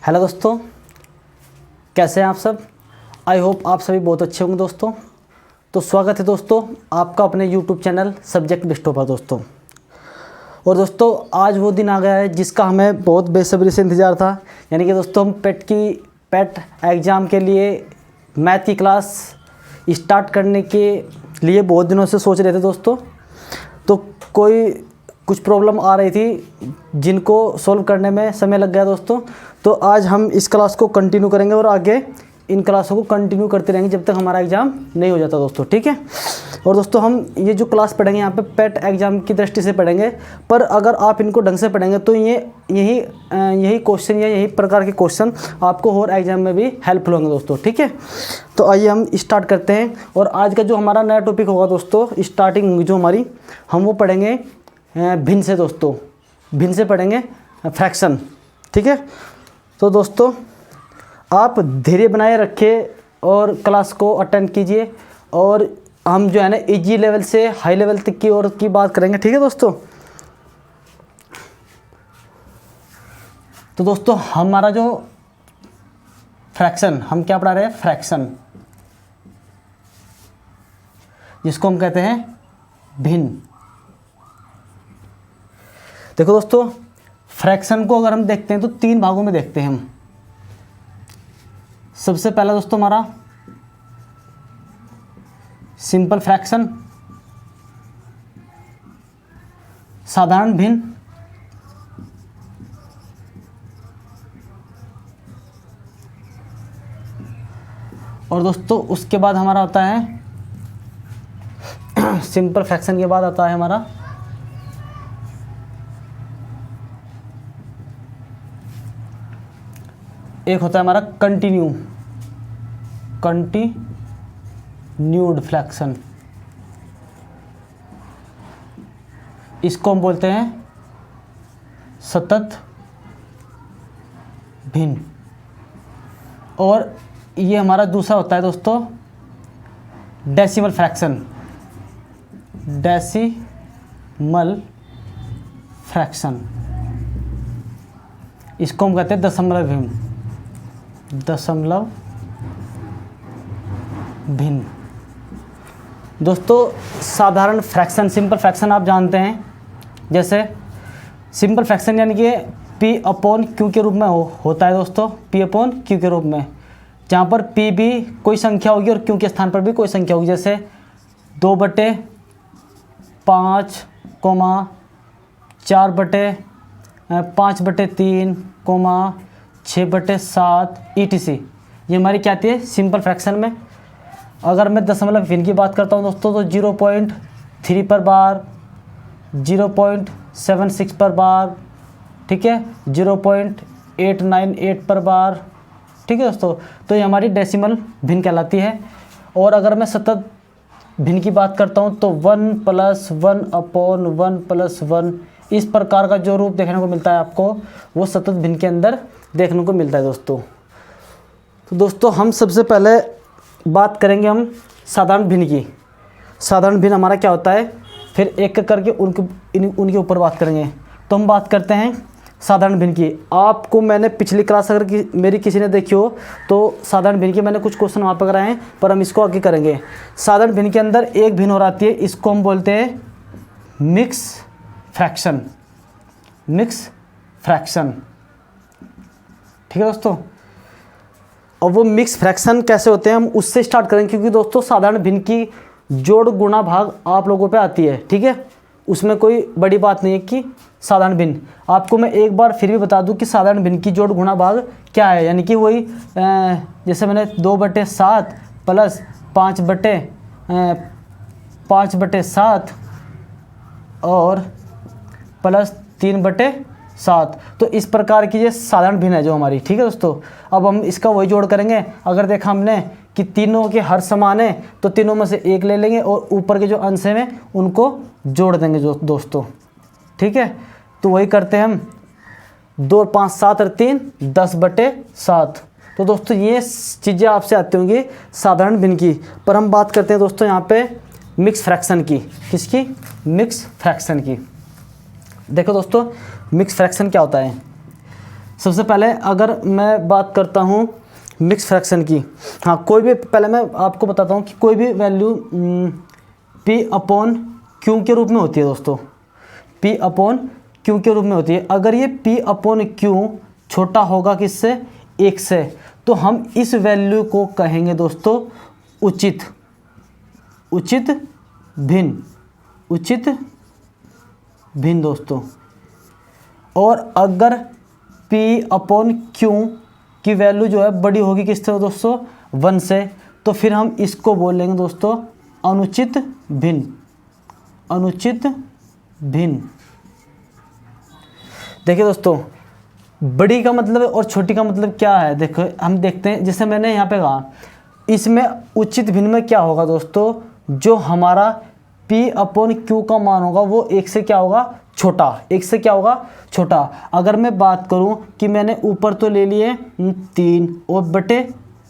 Hello दोस्तों, कैसे हैं आप सब। आई होप आप सभी बहुत अच्छे होंगे दोस्तों। तो स्वागत है दोस्तों आपका अपने यूट्यूब चैनल सब्जेक्ट बिस्टो पर दोस्तों। और दोस्तों आज वो दिन आ गया है जिसका हमें बहुत बेसब्री से इंतज़ार था, यानी कि दोस्तों हम पेट एग्ज़ाम के लिए मैथ की क्लास स्टार्ट करने के लिए बहुत दिनों से सोच रहे थे दोस्तों। तो कुछ प्रॉब्लम आ रही थी जिनको सॉल्व करने में समय लग गया दोस्तों। तो आज हम इस क्लास को कंटिन्यू करेंगे और आगे इन क्लासों को कंटिन्यू करते रहेंगे जब तक हमारा एग्ज़ाम नहीं हो जाता दोस्तों, ठीक है। और दोस्तों हम ये जो क्लास पढ़ेंगे यहाँ पे पेट एग्ज़ाम की दृष्टि से पढ़ेंगे, पर अगर आप इनको ढंग से पढ़ेंगे तो यही क्वेश्चन या यही प्रकार के क्वेश्चन आपको और एग्ज़ाम में भी हेल्पफुल होंगे दोस्तों, ठीक है। तो आइए हम स्टार्ट करते हैं। और आज का जो हमारा नया टॉपिक होगा दोस्तों, स्टार्टिंग जो हमारी हम वो पढ़ेंगे भिन्न से दोस्तों, भिन्न से पढ़ेंगे फ्रैक्शन, ठीक है। तो दोस्तों आप धैर्य बनाए रखें और क्लास को अटेंड कीजिए, और हम जो है ना इजी लेवल से हाई लेवल तक की और की बात करेंगे, ठीक है दोस्तों। तो दोस्तों हमारा जो फ्रैक्शन, हम क्या पढ़ा रहे हैं, फ्रैक्शन, जिसको हम कहते हैं भिन्न। देखो दोस्तों फ्रैक्शन को अगर हम देखते हैं तो तीन भागों में देखते हैं हम। सबसे पहला दोस्तों हमारा सिंपल फ्रैक्शन, साधारण भिन्न, और दोस्तों उसके बाद हमारा आता है सिंपल फ्रैक्शन के बाद आता है हमारा एक होता है हमारा कंटिन्यूड फ्रैक्शन। इसको हम बोलते हैं सतत भिन्न। और ये हमारा दूसरा होता है दोस्तों डेसिमल फ्रैक्शन, डेसिमल फ्रैक्शन। इसको हम कहते हैं दशमलव भिन्न, दशमलव भिन्न। दोस्तों साधारण फ्रैक्शन, सिंपल फ्रैक्शन आप जानते हैं, जैसे सिंपल फ्रैक्शन यानी कि पी अपॉन क्यू के रूप में होता है दोस्तों, पी अपॉन क्यू के रूप में, जहाँ पर पी भी कोई संख्या होगी और क्यू के स्थान पर भी कोई संख्या होगी। जैसे 2/5, 4/5/3, 6/7 ETC। ये हमारी क्या आती है सिंपल फ्रैक्शन में। अगर मैं दशमलव भिन्न की बात करता हूँ दोस्तों तो 0.3 पर बार, 0.76 पर बार, ठीक है, 0.898 पर बार, ठीक है दोस्तों। तो ये हमारी डेसिमल भिन्न कहलाती है। और अगर मैं सतत भिन्न की बात करता हूँ तो 1+1/1+1, इस प्रकार का जो रूप देखने को मिलता है आपको, वो सतत भिन्न के अंदर देखने को मिलता है दोस्तों। तो दोस्तों हम सबसे पहले बात करेंगे हम साधारण भिन्न की। साधारण भिन्न हमारा क्या होता है, फिर एक एक करके उनके ऊपर बात करेंगे। तो हम बात करते हैं साधारण भिन्न की। आपको मैंने पिछली क्लास अगर मेरी किसी ने देखी हो तो साधारण भिन्न की मैंने कुछ क्वेश्चन वहाँ पर कराए हैं, पर हम इसको आगे करेंगे। साधारण भिन्न के अंदर एक भिन्न और आती है, इसको हम बोलते हैं मिक्स फ्रैक्शन, मिक्स फ्रैक्शन, ठीक है दोस्तों। और वो मिक्स फ्रैक्शन कैसे होते हैं हम उससे स्टार्ट करेंगे, क्योंकि दोस्तों साधारण भिन्न की जोड़ गुणा भाग आप लोगों पे आती है, ठीक है। उसमें कोई बड़ी बात नहीं है कि साधारण भिन्न, आपको मैं एक बार फिर भी बता दूं कि साधारण भिन्न की जोड़ गुणा भाग क्या है। यानी कि वही जैसे मैंने 2/7 प्लस 5/7 और प्लस 3/7, तो इस प्रकार की ये साधारण भिन्न है जो हमारी, ठीक है दोस्तों। अब हम इसका वही जोड़ करेंगे। अगर देखा हमने कि तीनों के हर समान है तो तीनों में से एक ले लेंगे और ऊपर के जो अंश हैं उनको जोड़ देंगे दोस्तों, ठीक है। तो वही करते हैं हम, 2 और 5 7 और 3 10/7। तो दोस्तों ये चीज़ें आपसे आती होंगी साधारण भिन्न की, पर हम बात करते हैं दोस्तों यहाँ पे मिक्स फ्रैक्शन की। किसकी? मिक्स फ्रैक्शन की। देखो दोस्तों मिक्स फ्रैक्शन क्या होता है। सबसे पहले अगर मैं बात करता हूँ मिक्स फ्रैक्शन की, हाँ कोई भी, पहले मैं आपको बताता हूँ कि कोई भी वैल्यू P अपॉन Q के रूप में होती है दोस्तों, P अपॉन Q के रूप में होती है। अगर ये P अपॉन Q छोटा होगा किससे, 1 से, तो हम इस वैल्यू को कहेंगे दोस्तों उचित भिन्न दोस्तों। और अगर P अपॉन Q की वैल्यू जो है बड़ी होगी किससे दोस्तों, 1 से, तो फिर हम इसको बोलेंगे दोस्तों अनुचित भिन्न। देखिए दोस्तों, बड़ी का मतलब और छोटी का मतलब क्या है, देखो हम देखते हैं। जैसे मैंने यहाँ पे कहा, इसमें उचित भिन्न में क्या होगा दोस्तों, जो हमारा P अपॉन Q का मान होगा वो 1 से क्या होगा, छोटा, 1 से क्या होगा, छोटा। अगर मैं बात करूं कि मैंने ऊपर तो ले लिए 3 और बटे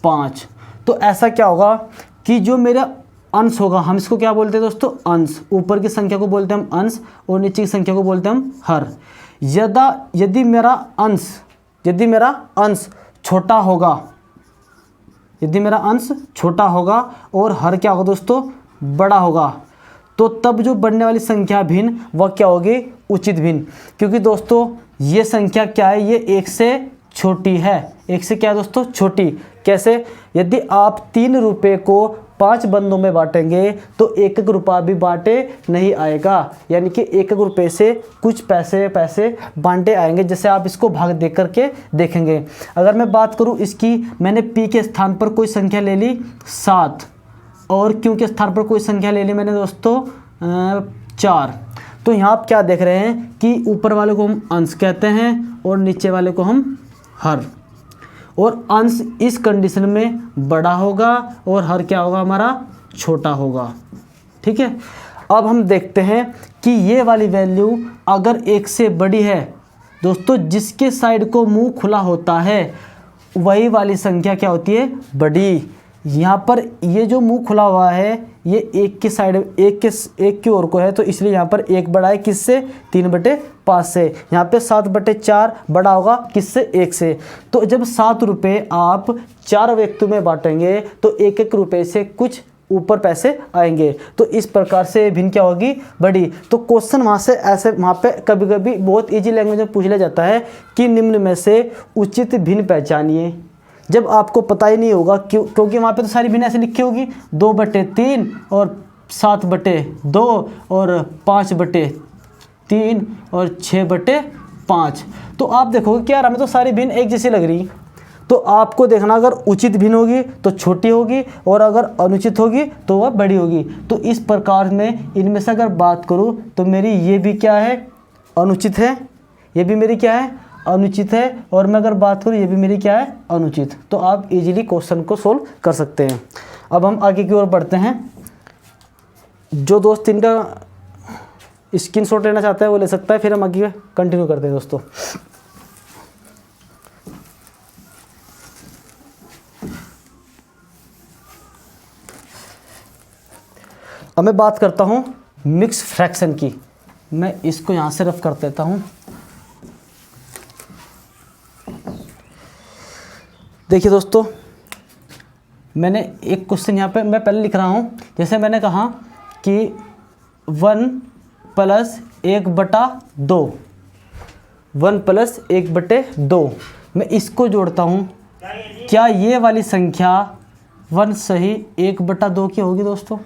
5, तो ऐसा क्या होगा कि जो मेरा अंश होगा, हम इसको क्या बोलते हैं दोस्तों, अंश। ऊपर की संख्या को बोलते हैं हम अंश और नीचे की संख्या को बोलते हैं हम हर। यदि मेरा अंश छोटा होगा, और हर क्या होगा दोस्तों, बड़ा होगा, तो तब जो बढ़ने वाली संख्या भिन्न वह क्या होगी, उचित भिन्न। क्योंकि दोस्तों ये संख्या क्या है, ये 1 से छोटी है, 1 से क्या है दोस्तों, छोटी। कैसे, यदि आप 3 रुपये को 5 बंदों में बांटेंगे तो 1-1 रुपया भी बांटे नहीं आएगा, यानी कि 1-1 रुपये से कुछ पैसे बांटे आएंगे। जैसे आप इसको भाग दे करके देखेंगे। अगर मैं बात करूं इसकी, मैंने P के स्थान पर कोई संख्या ले ली 7 और Q के स्थान पर कोई संख्या ले ली मैंने दोस्तों 4, तो यहाँ आप क्या देख रहे हैं कि ऊपर वाले को हम अंश कहते हैं और नीचे वाले को हम हर। और अंश इस कंडीशन में बड़ा होगा और हर क्या होगा, हमारा छोटा होगा। ठीक है, अब हम देखते हैं कि ये वाली वैल्यू अगर 1 से बड़ी है दोस्तों, जिसके साइड को मुंह खुला होता है वही वाली संख्या क्या होती है, बड़ी। यहाँ पर ये जो मुंह खुला हुआ है ये 1 की साइड, 1 की ओर को है, तो इसलिए यहाँ पर 1 बड़ा है किससे, 3/5 से। यहाँ पे 7/4 बड़ा होगा किससे, 1 से। तो जब 7 रुपये आप 4 व्यक्तियों में बांटेंगे तो 1-1 रुपये से कुछ ऊपर पैसे आएंगे, तो इस प्रकार से भिन्न क्या होगी, बड़ी। तो क्वेश्चन वहाँ से ऐसे, वहाँ पे कभी कभी बहुत ईजी लैंग्वेज में पूछ लिया जाता है कि निम्न में से उचित भिन्न पहचानिए। जब आपको पता ही नहीं होगा, क्योंकि वहाँ पे तो सारी भिन्न ऐसे लिखी होगी 2/3 और 7/2 और 5/3 और 6/5, तो आप देखोगे कि यार हमें तो सारी भिन्न एक जैसी लग रही। तो आपको देखना, अगर उचित भिन्न होगी तो छोटी होगी और अगर अनुचित होगी तो वह बड़ी होगी। तो इस प्रकार में इनमें से अगर बात करूँ तो मेरी ये भी क्या है, अनुचित है, ये भी मेरी क्या है, अनुचित है, और मैं अगर बात करूँ ये भी मेरी क्या है, अनुचित। तो आप इजीली क्वेश्चन को सोल्व कर सकते हैं। अब हम आगे की ओर बढ़ते हैं। जो दोस्त इनका स्क्रीनशॉट लेना चाहता है वो ले सकता है, फिर हम आगे कंटिन्यू करते हैं दोस्तों। अब मैं बात करता हूँ मिक्स फ्रैक्शन की। मैं इसको यहाँ से रफ कर देता हूँ। देखिए दोस्तों, मैंने एक क्वेश्चन यहाँ पे मैं पहले लिख रहा हूँ। जैसे मैंने कहा कि 1 + 1/2, 1 + 1/2, मैं इसको जोड़ता हूँ। क्या ये वाली संख्या 1 सही 1/2 की होगी दोस्तों?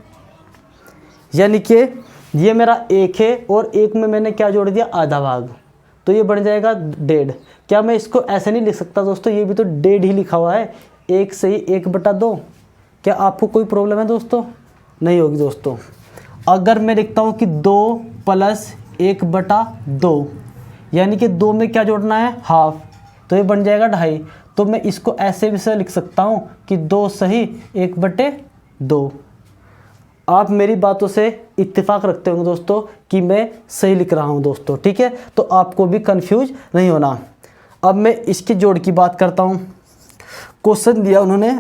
यानी कि ये मेरा 1 है और 1 में मैंने क्या जोड़ दिया, आधा भाग, तो ये बन जाएगा 1.5। क्या मैं इसको ऐसे नहीं लिख सकता दोस्तों, ये भी तो 1.5 ही लिखा हुआ है, 1 सही 1/2। क्या आपको कोई प्रॉब्लम है दोस्तों? नहीं होगी दोस्तों। अगर मैं लिखता हूँ कि 2 + 1/2, यानी कि 2 में क्या जोड़ना है, हाफ, तो ये बन जाएगा 2.5। तो मैं इसको ऐसे भी से लिख सकता हूँ कि 2 सही 1/2। आप मेरी बातों से इत्तेफाक रखते होंगे दोस्तों कि मैं सही लिख रहा हूं दोस्तों, ठीक है? तो आपको भी कंफ्यूज नहीं होना। अब मैं इसकी जोड़ की बात करता हूं। क्वेश्चन दिया उन्होंने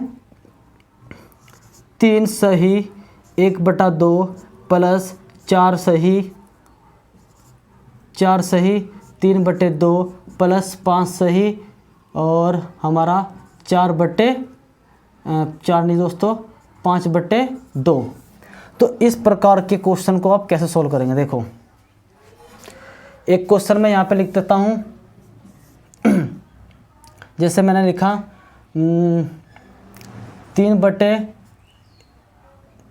3 सही 1/2 प्लस 4 सही 3/2 प्लस 5 सही और हमारा 4/4 नहीं दोस्तों, 5/2। तो इस प्रकार के क्वेश्चन को आप कैसे सोल्व करेंगे? देखो, एक क्वेश्चन मैं यहाँ पे लिख देता हूँ। जैसे मैंने लिखा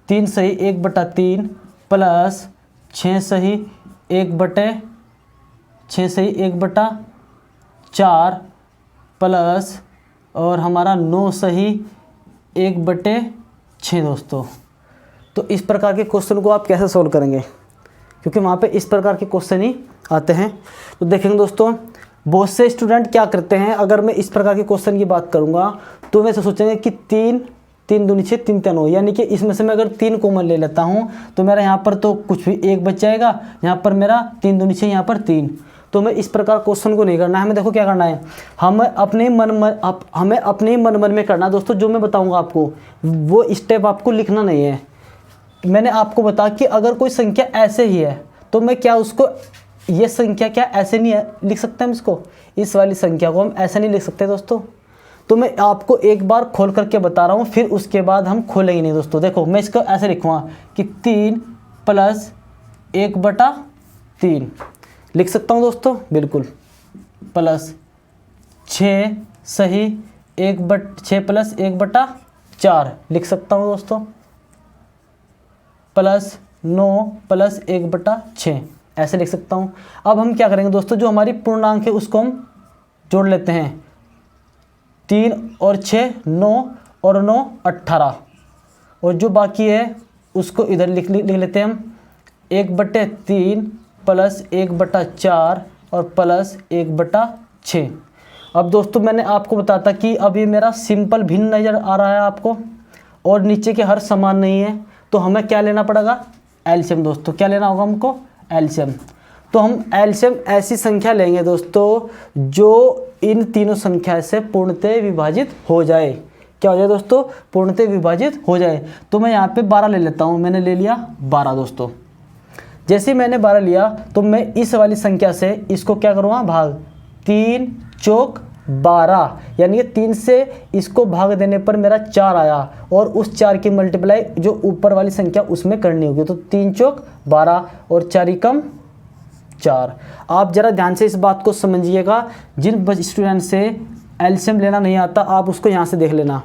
3 सही 1/3 प्लस 6 सही 1/4 प्लस और हमारा 9 सही 1/6 दोस्तों। तो इस प्रकार के क्वेश्चन को आप कैसे सोल्व करेंगे? क्योंकि वहाँ पे इस प्रकार के क्वेश्चन ही आते हैं। तो देखेंगे दोस्तों, बहुत से स्टूडेंट क्या करते हैं, अगर मैं इस प्रकार के क्वेश्चन की बात करूँगा तो वैसे सोचेंगे कि 3 दूनी 6 3 3 9, यानी कि इसमें से मैं अगर 3 कॉमन ले लेता हूँ तो मेरा यहाँ पर तो कुछ भी 1 बच जाएगा। यहाँ पर मेरा 3 दूनी 6, यहाँ पर 3। तो मैं इस प्रकार क्वेश्चन को नहीं करना है। हमें देखो क्या करना है, हमें अपने ही मन में करना है दोस्तों। जो मैं बताऊँगा आपको वो स्टेप आपको लिखना नहीं है। मैंने आपको बताया कि अगर कोई संख्या ऐसे ही है तो मैं क्या उसको, ये संख्या क्या ऐसे नहीं है लिख सकते हम इसको, इस वाली संख्या को हम ऐसे नहीं लिख सकते दोस्तों। तो मैं आपको एक बार खोल करके बता रहा हूँ, फिर उसके बाद हम खोलेंगे नहीं दोस्तों। देखो, मैं इसको ऐसे लिखूँगा कि 3 + 1/3 लिख सकता हूँ दोस्तों, बिल्कुल, प्लस 6 सही 6 + 1/4 लिख सकता हूँ दोस्तों, प्लस 9 + 1/6 ऐसे लिख सकता हूँ। अब हम क्या करेंगे दोस्तों, जो हमारी पूर्णांक है उसको हम जोड़ लेते हैं। 3 और 6 9 और 9 18, और जो बाकी है उसको इधर लिख लेते हैं हम। 1/3 प्लस 1/4 और प्लस 1/6। अब दोस्तों मैंने आपको बताया था कि अब ये मेरा सिंपल भिन्न नज़र आ रहा है आपको, और नीचे के हर समान नहीं है। तो हमें क्या लेना पड़ेगा? एलसीएम दोस्तों। क्या लेना होगा हमको? एलसीएम। तो हम एलसीएम ऐसी संख्या लेंगे दोस्तों जो इन तीनों संख्या से पूर्णतः विभाजित हो जाए। क्या हो जाए दोस्तों? पूर्णतः विभाजित हो जाए। तो मैं यहाँ पे 12 ले लेता हूँ। मैंने ले लिया 12 दोस्तों। जैसे ही मैंने 12 लिया तो मैं इस वाली संख्या से इसको क्या करूँगा? भाग। 3 चौक 12, यानी कि 3 से इसको भाग देने पर मेरा 4 आया, और उस 4 की मल्टीप्लाई जो ऊपर वाली संख्या उसमें करनी होगी। तो 3 चौक 12 और 4 एकम 4। आप जरा ध्यान से इस बात को समझिएगा। जिन स्टूडेंट से एलसीएम लेना नहीं आता आप उसको यहाँ से देख लेना।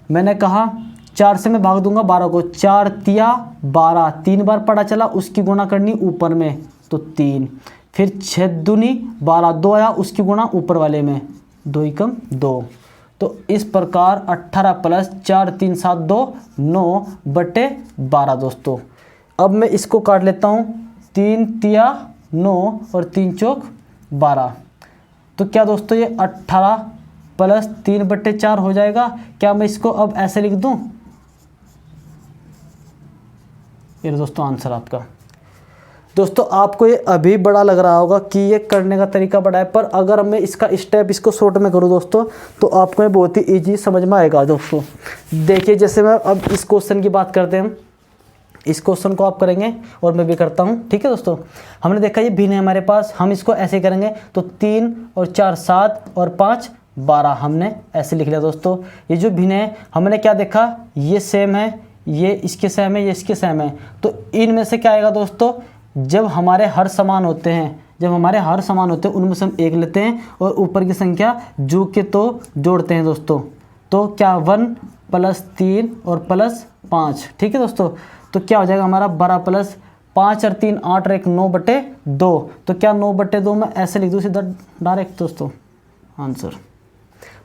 मैंने कहा 4 से मैं भाग दूंगा 12 को, 4 तिया 12, 3 बार पता चला, उसकी गुणा करनी ऊपर में तो 3, फिर 6 दूनी 12, 2 आया उसकी गुणा ऊपर वाले में, 2 एकम 2। तो इस प्रकार 18 + 4 3 7 2 9/12 दोस्तों। अब मैं इसको काट लेता हूँ। 3 तिया 9 और 3 चौक 12। तो क्या दोस्तों ये 18 + 3/4 हो जाएगा। क्या मैं इसको अब ऐसे लिख दूँ? ये दोस्तों आंसर आपका। दोस्तों आपको ये अभी बड़ा लग रहा होगा कि ये करने का तरीका बड़ा है, पर अगर मैं इसका स्टेप इसको शॉर्ट में करूँ दोस्तों तो आपको ये बहुत ही इजी समझ में आएगा दोस्तों। देखिए, जैसे मैं अब इस क्वेश्चन की बात करते हैं, इस क्वेश्चन को आप करेंगे और मैं भी करता हूँ। ठीक है दोस्तों, हमने देखा ये भिन्न है हमारे पास, हम इसको ऐसे करेंगे तो 3 और 4 7 और 5 12 हमने ऐसे लिख लिया दोस्तों। ये जो भिन्न है हमने क्या देखा, ये सेम है, ये इसके सेम है, ये इसके सेम है। तो इनमें से क्या आएगा दोस्तों, जब हमारे हर समान होते हैं, उनमें से हम एक लेते हैं और ऊपर की संख्या जो के तो जोड़ते हैं दोस्तों। तो क्या 1 + 3 और +5। ठीक है दोस्तों, तो क्या हो जाएगा हमारा 12 + 5 और 3 8 और 1 9/2। तो क्या 9/2 मैं ऐसे लिख दूँ सीधा डायरेक्ट दोस्तों आंसर।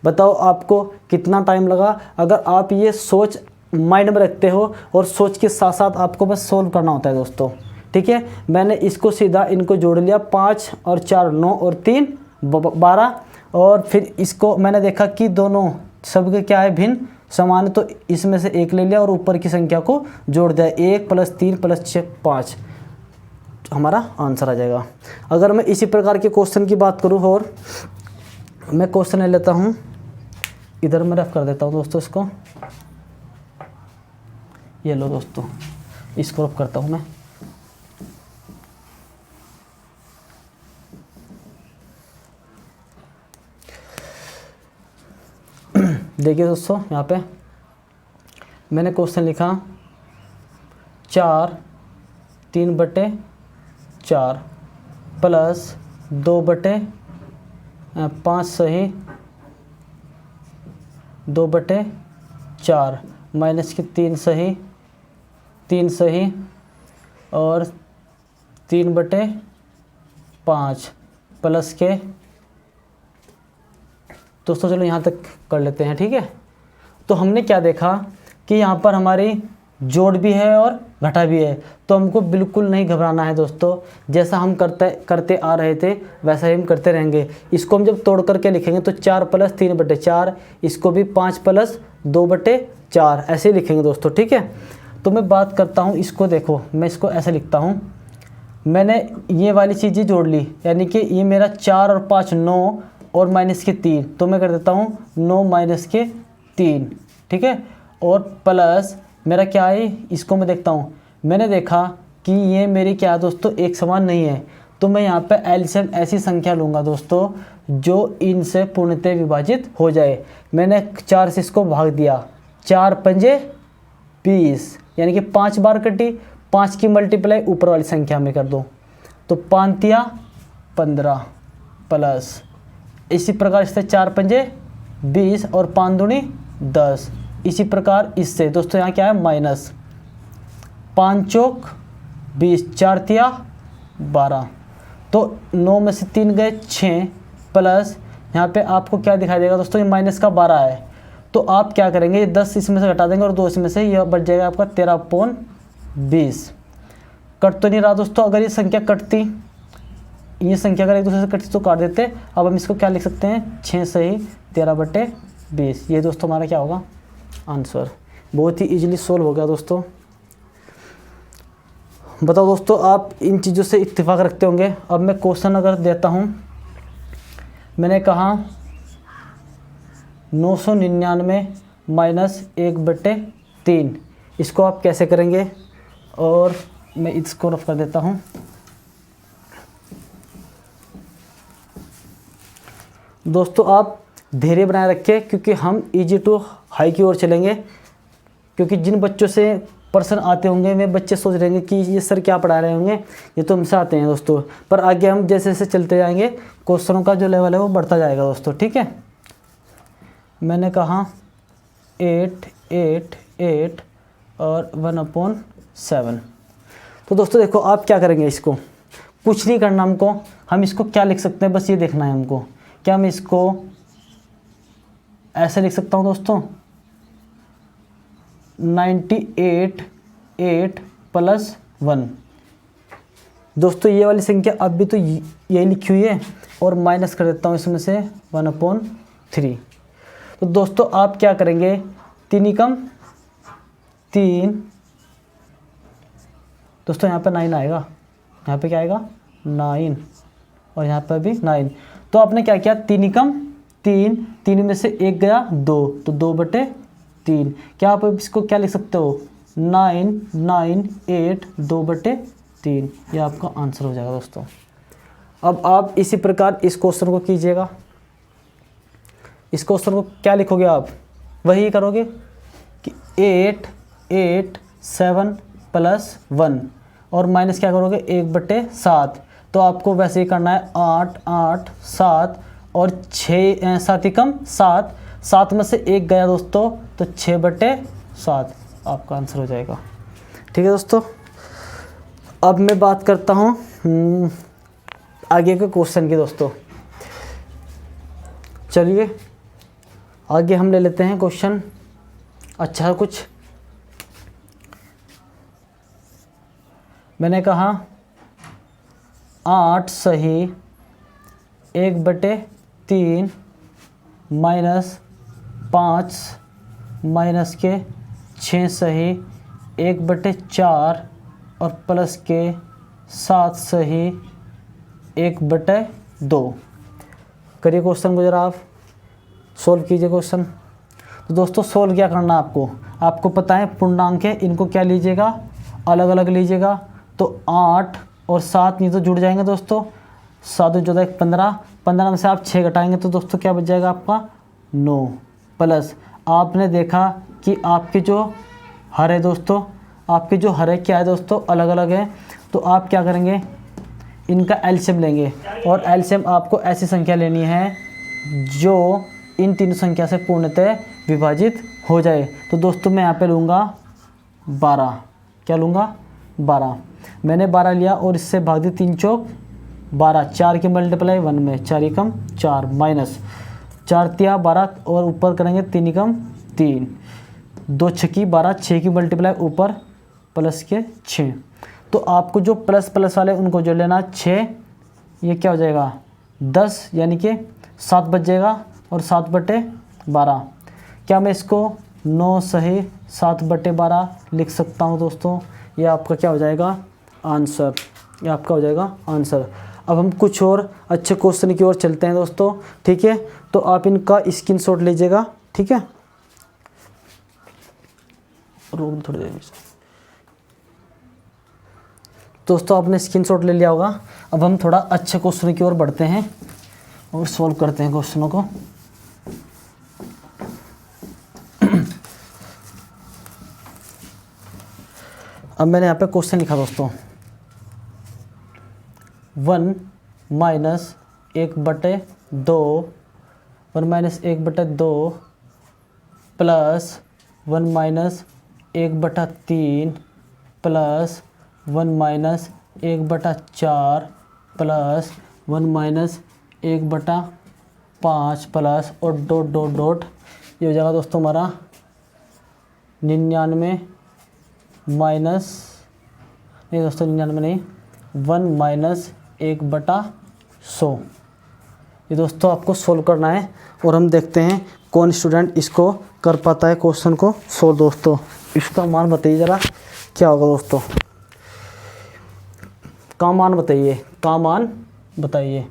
बताओ आपको कितना टाइम लगा? अगर आप ये सोच माइंड में रखते हो और सोच के साथ साथ आपको बस सोल्व करना होता है दोस्तों। ठीक है, मैंने इसको सीधा इनको जोड़ लिया, 5 और 4 9 और 3 12, और फिर इसको मैंने देखा कि दोनों सबके क्या है भिन्न समान, तो इसमें से एक ले लिया और ऊपर की संख्या को जोड़ दिया, 1 + 3 + 6 5 हमारा आंसर आ जाएगा। अगर मैं इसी प्रकार के क्वेश्चन की बात करूँ, और मैं क्वेश्चन ले लेता हूँ, इधर मैं रफ कर देता हूँ दोस्तों इसको, ये लो दोस्तों, इसको रफ करता हूँ मैं। देखिए दोस्तों, यहाँ पे मैंने क्वेश्चन लिखा 4 3/4 प्लस 2/5 सही 2/4 माइनस के 3 सही और 3/5 प्लस के, दोस्तों चलो यहाँ तक कर लेते हैं, ठीक है। तो हमने क्या देखा कि यहाँ पर हमारी जोड़ भी है और घटा भी है, तो हमको बिल्कुल नहीं घबराना है दोस्तों। जैसा हम करते आ रहे थे वैसा ही हम करते रहेंगे। इसको हम जब तोड़ करके लिखेंगे तो 4 + 3/4, इसको भी 5 + 2/4 ऐसे ही लिखेंगे दोस्तों, ठीक है। तो मैं बात करता हूँ इसको, देखो मैं इसको ऐसे लिखता हूँ, मैंने ये वाली चीज़ें जोड़ ली, यानी कि ये मेरा 4 और 5 9 और माइनस के 3, तो मैं कर देता हूँ 9 माइनस के 3, ठीक है। और प्लस मेरा क्या है, इसको मैं देखता हूँ, मैंने देखा कि ये मेरी क्या है दोस्तों, एक समान नहीं है, तो मैं यहाँ पे एलसीएम ऐसी संख्या लूँगा दोस्तों जो इनसे पूर्णतः विभाजित हो जाए। मैंने 4 से इसको भाग दिया, 4 पंजे 20, यानी कि 5 बार कटी, 5 की मल्टीप्लाई ऊपर वाली संख्या में कर दो, तो 5 तिया 15 प्लस, इसी प्रकार इससे 4 पंजे 20 और 5 दूनी 10। इसी प्रकार इससे दोस्तों यहाँ क्या है माइनस, 5 चौक 20, 4 तिया 12, तो 9 में से 3 गए 6 प्लस यहाँ पे आपको क्या दिखाई देगा दोस्तों, ये माइनस का 12 है, तो आप क्या करेंगे, 10 इसमें से घटा देंगे और 2 इसमें से, यह बच जाएगा आपका 13/20। कट तो नहीं रहा दोस्तों, अगर ये संख्या कटती, ये संख्या अगर एक दूसरे से कटती तो काट देते। अब हम इसको क्या लिख सकते हैं, 6 सही 13/20, ये दोस्तों हमारा क्या होगा आंसर। बहुत ही इजीली सोल्व हो गया दोस्तों। बताओ दोस्तों, आप इन चीज़ों से इत्तेफाक रखते होंगे। अब मैं क्वेश्चन अगर देता हूँ, मैंने कहा 999 माइनस 1/3, इसको आप कैसे करेंगे, और मैं इसको रफ कर देता हूँ। दोस्तों आप धैर्य बनाए रखें, क्योंकि हम इजी टू हाई की ओर चलेंगे, क्योंकि जिन बच्चों से प्रश्न आते होंगे वे बच्चे सोच रहे होंगे कि ये सर क्या पढ़ा रहे होंगे, ये तो हमसे आते हैं दोस्तों, पर आगे हम जैसे जैसे चलते जाएंगे क्वेश्चनों का जो लेवल है वो बढ़ता जाएगा दोस्तों, ठीक है। मैंने कहा 8 8 8 और 1/7। तो दोस्तों देखो आप क्या करेंगे, इसको कुछ नहीं करना हमको, हम इसको क्या लिख सकते हैं, बस ये देखना है हमको। क्या मैं इसको ऐसे लिख सकता हूँ दोस्तों, 98 8 + 1। दोस्तों ये वाली संख्या अब भी तो यही लिखी हुई है, और माइनस कर देता हूँ इसमें से 1/3। तो दोस्तों आप क्या करेंगे, 3 एकम 3, दोस्तों यहाँ पे 9 आएगा, यहाँ पे क्या आएगा 9, और यहाँ पर भी 9। तो आपने क्या किया, 3 एकम 3, 3 में से 1 गया 2, तो 2/3। क्या आप इसको क्या लिख सकते हो, 9 9 8 2/3, यह आपका आंसर हो जाएगा दोस्तों। अब आप इसी प्रकार इस क्वेश्चन को कीजिएगा। इस क्वेश्चन को क्या लिखोगे आप, वही करोगे कि 8 8 7 + 1 और माइनस क्या करोगे 1/7। तो आपको वैसे ही करना है 8 8 7 और 6 7 एकम 7, 7 में से 1 गया दोस्तों, तो 6/7 आपका आंसर हो जाएगा, ठीक है दोस्तों। अब मैं बात करता हूँ आगे के क्वेश्चन की दोस्तों। चलिए आगे हम ले लेते हैं क्वेश्चन अच्छा कुछ। मैंने कहा 8 सही 1/3 माइनस 5 माइनस के 6 सही 1/4 और प्लस के 7 सही 1/2। करिए क्वेश्चन को जरा आप सोल्व कीजिए क्वेश्चन। तो दोस्तों सोल्व क्या करना है आपको पता है पूर्णांक है, इनको क्या लीजिएगा अलग अलग लीजिएगा। तो 8 और 7 नहीं तो जुड़ जाएंगे दोस्तों, 7 और 14 15, 15 में से आप 6 घटाएंगे तो दोस्तों क्या बच जाएगा आपका 9। प्लस आपने देखा कि आपके जो हर है दोस्तों, आपके जो हर है क्या है दोस्तों, अलग अलग है। तो आप क्या करेंगे, इनका एलसीएम लेंगे और एलसीएम आपको ऐसी संख्या लेनी है जो इन तीनों संख्या से पूर्णतः विभाजित हो जाए। तो दोस्तों मैं यहाँ पे लूँगा 12। क्या लूँगा, 12। मैंने 12 लिया और इससे भाग दी 3 चौक 12, 4 की मल्टीप्लाई 1 में, 4 एकम 4 माइनस 4 तिया 12 और ऊपर करेंगे 3 एकम 3, 2 छक्की 12, 6 की मल्टीप्लाई ऊपर प्लस के 6। तो आपको जो प्लस प्लस वाले उनको जोड़ लेना 6, ये क्या हो जाएगा 10, यानी कि 7 बच जाएगा और 7/12। क्या मैं इसको 9 सही 7/12 लिख सकता हूँ दोस्तों? ये आपका क्या हो जाएगा आंसर, ये आपका हो जाएगा आंसर। अब हम कुछ और अच्छे क्वेश्चन की ओर चलते हैं दोस्तों, ठीक है। तो आप इनका स्क्रीनशॉट लीजिएगा, ठीक है। रोक थोड़ी देर दोस्तों, आपने स्क्रीनशॉट ले लिया होगा। अब हम थोड़ा अच्छे क्वेश्चन की ओर बढ़ते हैं और सॉल्व करते हैं क्वेश्चनों को। अब मैंने यहाँ पे क्वेश्चन लिखा दोस्तों, 1 minus 1/2 1 minus 1/2 plus 1 minus 1/3 plus 1 minus 1/4 plus 1 minus 1/5 plus और डॉट डॉट डॉट, ये हो जाएगा दोस्तों हमारा 99 माइनस, नहीं दोस्तों 99 नहीं, 1 माइनस 1/100। ये दोस्तों आपको सोल्व करना है और हम देखते हैं कौन स्टूडेंट इसको कर पाता है क्वेश्चन को सोल्व। दोस्तों इसका मान बताइए ज़रा क्या होगा दोस्तों, का मान बताइए, का मान बताइए।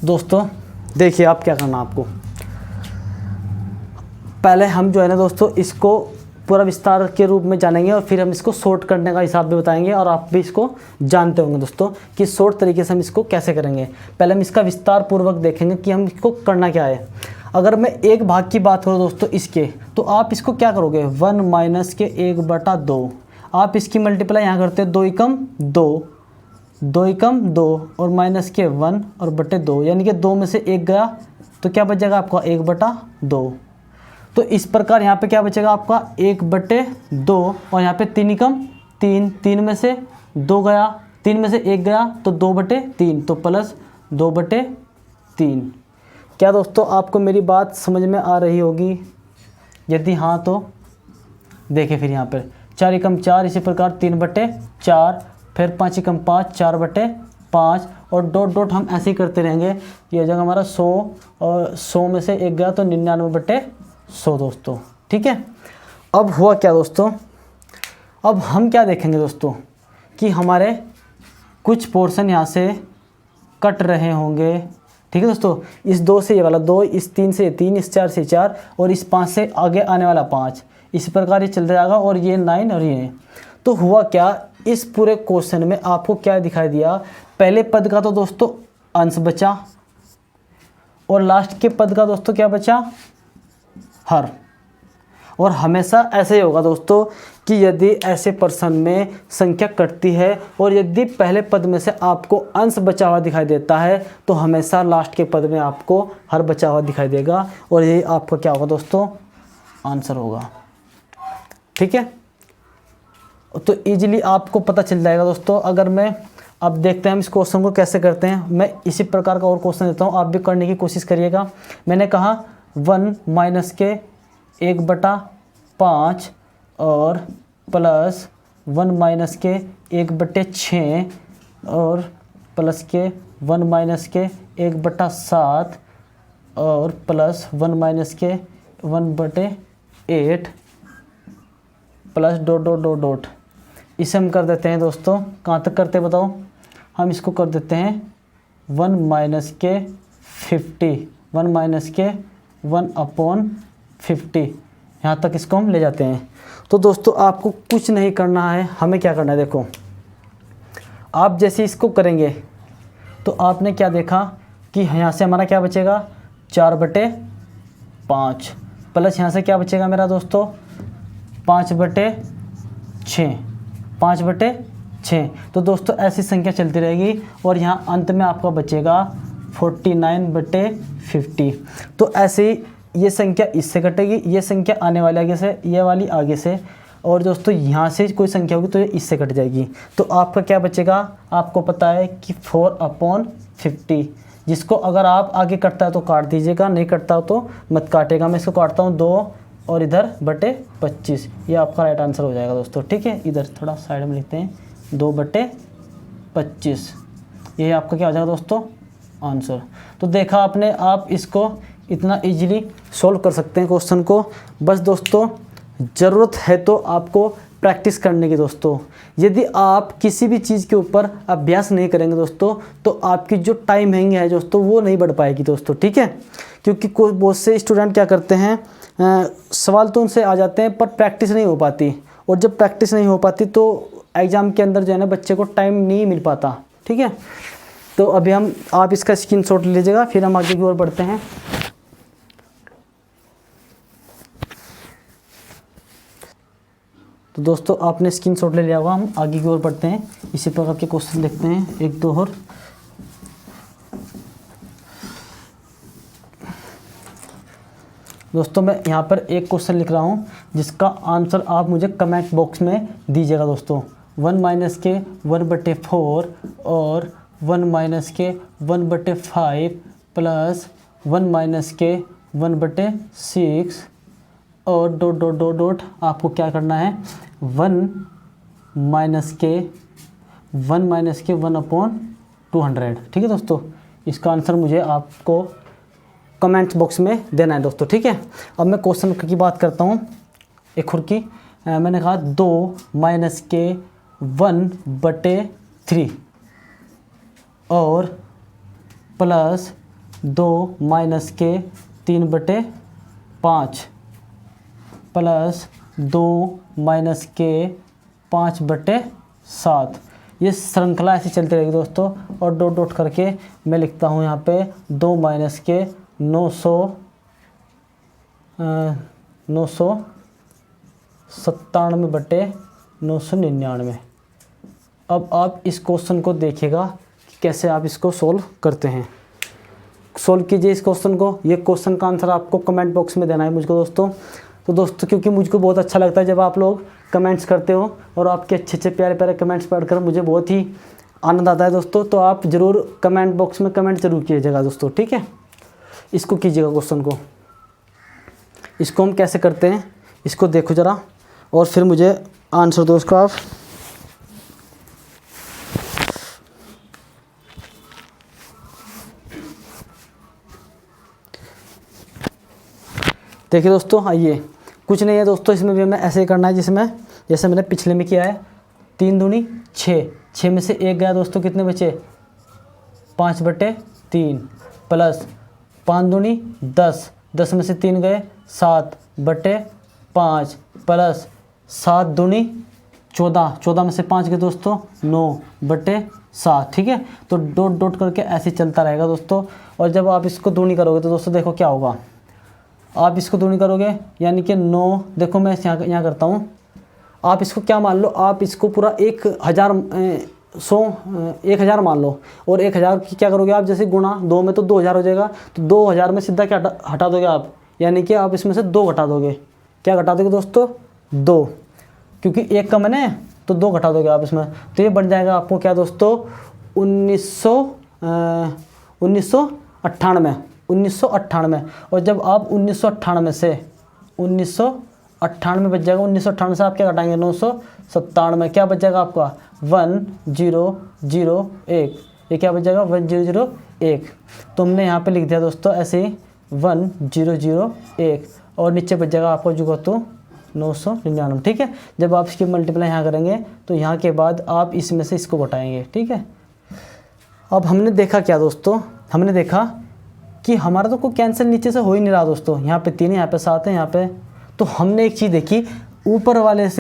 दोस्तों देखिए आप क्या करना, आपको पहले हम जो है ना दोस्तों इसको पूरा विस्तार के रूप में जानेंगे और फिर हम इसको शॉर्ट करने का हिसाब भी बताएंगे और आप भी इसको जानते होंगे दोस्तों कि शॉर्ट तरीके से हम इसको कैसे करेंगे। पहले हम इसका विस्तार पूर्वक देखेंगे कि हम इसको करना क्या है। अगर मैं एक भाग की बात करूँ दोस्तों इसके, तो आप इसको क्या करोगे 1 माइनस के 1/2, आप इसकी मल्टीप्लाई यहाँ करते हैं 2 एकम 2, 2 एकम 2 और माइनस के 1 और बटे 2, यानी कि 2 में से 1 गया तो क्या बच जाएगा आपका 1/2। तो इस प्रकार यहाँ पे क्या बचेगा आपका 1/2 और यहाँ पे 3 एकम 3, 3 में से 2 गया, 3 में से 1 गया तो 2/3, तो प्लस 2/3। क्या दोस्तों आपको मेरी बात समझ में आ रही होगी? यदि हाँ तो देखिए फिर यहाँ पर 4 एकम 4, इसी प्रकार 3/4, फिर 5 एकम 5, 4/5 और डॉट डॉट हम ऐसे ही करते रहेंगे। ये हो जाएगा हमारा 100 और 100 में से 1 गया तो 99/100 दोस्तों, ठीक है। अब हुआ क्या दोस्तों, अब हम क्या देखेंगे दोस्तों कि हमारे कुछ पोर्शन यहाँ से कट रहे होंगे, ठीक है दोस्तों। इस 2 से ये वाला 2, इस 3 से 3, इस 4 से 4 और इस 5 से आगे आने वाला 5, इस प्रकार ये चलता जाएगा और ये 9 और ये। तो हुआ क्या, इस पूरे क्वेश्चन में आपको क्या दिखाई दिया, पहले पद का तो दोस्तों अंश बचा और लास्ट के पद का दोस्तों क्या बचा, हर। और हमेशा ऐसे ही होगा दोस्तों कि यदि ऐसे प्रश्न में संख्या कटती है और यदि पहले पद में से आपको अंश बचा हुआ दिखाई देता है तो हमेशा लास्ट के पद में आपको हर बचा हुआ दिखाई देगा और यही आपका क्या होगा दोस्तों, आंसर होगा, ठीक है। तो इजीली आपको पता चल जाएगा दोस्तों। अगर मैं अब देखते हैं हम इस क्वेश्चन को कैसे करते हैं। मैं इसी प्रकार का और क्वेश्चन देता हूँ, आप भी करने की कोशिश करिएगा। मैंने कहा 1 माइनस के 1/5 और प्लस 1 माइनस के 1/6 और प्लस के 1 माइनस के 1/7 और प्लस 1 माइनस के 1/8 plus dot dot dot dot. इसे हम कर देते हैं दोस्तों, कहाँ तक करते हैं बताओ, हम इसको कर देते हैं 1 माइनस के 50, 1 माइनस के 1/50, यहाँ तक इसको हम ले जाते हैं। तो दोस्तों आपको कुछ नहीं करना है, हमें क्या करना है, देखो आप जैसे इसको करेंगे तो आपने क्या देखा कि यहाँ से हमारा क्या बचेगा 4/5 प्लस यहाँ से क्या बचेगा मेरा दोस्तों 5/6 5/6। तो दोस्तों ऐसी संख्या चलती रहेगी और यहाँ अंत में आपका बचेगा 49/50। तो ऐसे ही ये संख्या इससे कटेगी, ये संख्या आने वाले आगे से, ये वाली आगे से, और दोस्तों यहाँ से कोई संख्या होगी तो ये इससे कट जाएगी। तो आपका क्या बचेगा, आपको पता है कि 4/50, जिसको अगर आप आगे कटता है तो काट दीजिएगा, नहीं कटता हो तो मत काटेगा। मैं इसको काटता हूँ 2 और इधर /25, ये आपका राइट आंसर हो जाएगा दोस्तों। ठीक है, इधर थोड़ा साइड में लिखते हैं 2/25, ये आपका क्या हो जाएगा दोस्तों आंसर। तो देखा आपने, आप इसको इतना इजीली सॉल्व कर सकते हैं क्वेश्चन को। बस दोस्तों ज़रूरत है तो आपको प्रैक्टिस करने की दोस्तों। यदि आप किसी भी चीज़ के ऊपर अभ्यास नहीं करेंगे दोस्तों तो आपकी जो टाइम है दोस्तों वो नहीं बढ़ पाएगी दोस्तों। ठीक है, क्योंकि कोई बहुत से स्टूडेंट क्या करते हैं, सवाल तो उनसे आ जाते हैं पर प्रैक्टिस नहीं हो पाती, और जब प्रैक्टिस नहीं हो पाती तो एग्ज़ाम के अंदर जो है ना बच्चे को टाइम नहीं मिल पाता। ठीक है, तो अभी आप इसका स्क्रीनशॉट ले लीजिएगा, फिर हम आगे की ओर बढ़ते हैं। तो दोस्तों आपने स्क्रीनशॉट ले लिया होगा, हम आगे की ओर बढ़ते हैं। इसी प्रकार के क्वेश्चन देखते हैं 1-2 और। दोस्तों मैं यहाँ पर एक क्वेश्चन लिख रहा हूँ जिसका आंसर आप मुझे कमेंट बॉक्स में दीजिएगा दोस्तों। 1 - के 1/4 और 1 - के 1/5 प्लस 1 - के 1/6 और ... आपको क्या करना है 1 - के 1/200। ठीक है दोस्तों, इसका आंसर मुझे आपको कमेंट्स बॉक्स में देना है दोस्तों। ठीक है, अब मैं क्वेश्चन की बात करता हूँ एक और की। मैंने कहा 2 - के 1/3 और प्लस 2 - के 3/5 प्लस 2 - के 5/7। ये श्रृंखला ऐसी चलती रहेगी दोस्तों। और ... करके मैं लिखता हूँ यहाँ पे 2 - के 997/999। अब आप इस क्वेश्चन को देखिएगा कि कैसे आप इसको सोल्व करते हैं। सोल्व कीजिए इस क्वेश्चन को। ये क्वेश्चन का आंसर आपको कमेंट बॉक्स में देना है मुझको दोस्तों। तो दोस्तों क्योंकि मुझको बहुत अच्छा लगता है जब आप लोग कमेंट्स करते हो, और आपके अच्छे प्यारे कमेंट्स पढ़कर मुझे बहुत ही आनंद आता है दोस्तों। तो आप ज़रूर कमेंट बॉक्स में कमेंट जरूर कीजिएगा दोस्तों। ठीक है, इसको कीजिएगा क्वेश्चन को। इसको हम कैसे करते हैं इसको देखो ज़रा, और फिर मुझे आंसर दो इसको आप। देखिए दोस्तों, आइए, कुछ नहीं है दोस्तों, इसमें भी हमें ऐसे ही करना है जिसमें जैसे मैंने पिछले में किया है। 3 दूनी 6, 6 में से 1 गया दोस्तों, कितने बचे 5/3 प्लस 5 दूनी 10, 10 में से 3 गए 7/5 प्लस 7 दूनी 14, 14 में से 5 गए दोस्तों 9/7। ठीक है, तो ... करके ऐसे चलता रहेगा दोस्तों। और जब आप इसको दूनी करोगे तो दोस्तों देखो क्या होगा, आप इसको दूनी करोगे यानी कि 9, देखो मैं यहाँ करता हूँ। आप इसको क्या मान लो, आप इसको पूरा 1000 मान लो, और 1000 की क्या करोगे आप, जैसे गुणा 2 में तो 2000 हो जाएगा। तो 2000 में सीधा क्या हटा दोगे आप, यानी कि आप इसमें से 2 घटा दोगे। क्या घटा दोगे दोस्तों 2, क्योंकि 1 कम है तो 2 घटा दोगे आप इसमें। तो ये बन जाएगा आपको क्या दोस्तों 1998। और जब आप 1998 से 1998 बच जाएगा, 1998 से आप क्या घटाएंगे 997, क्या बच जाएगा आपका 1001। ये क्या बच जाएगा 1001। तो हमने यहाँ पे लिख दिया दोस्तों ऐसे ही 1001, और नीचे बच जाएगा आपको जो तो 999। ठीक है, जब आप इसकी मल्टीप्लाई यहाँ करेंगे तो यहाँ के बाद आप इसमें से इसको घटाएंगे। ठीक है, अब हमने देखा क्या दोस्तों, हमने देखा कि हमारा तो कोई कैंसिल नीचे से हो ही नहीं रहा दोस्तों। यहाँ पे 3 है, यहाँ पे 7 है, यहाँ पे। तो हमने एक चीज़ देखी, ऊपर वाले से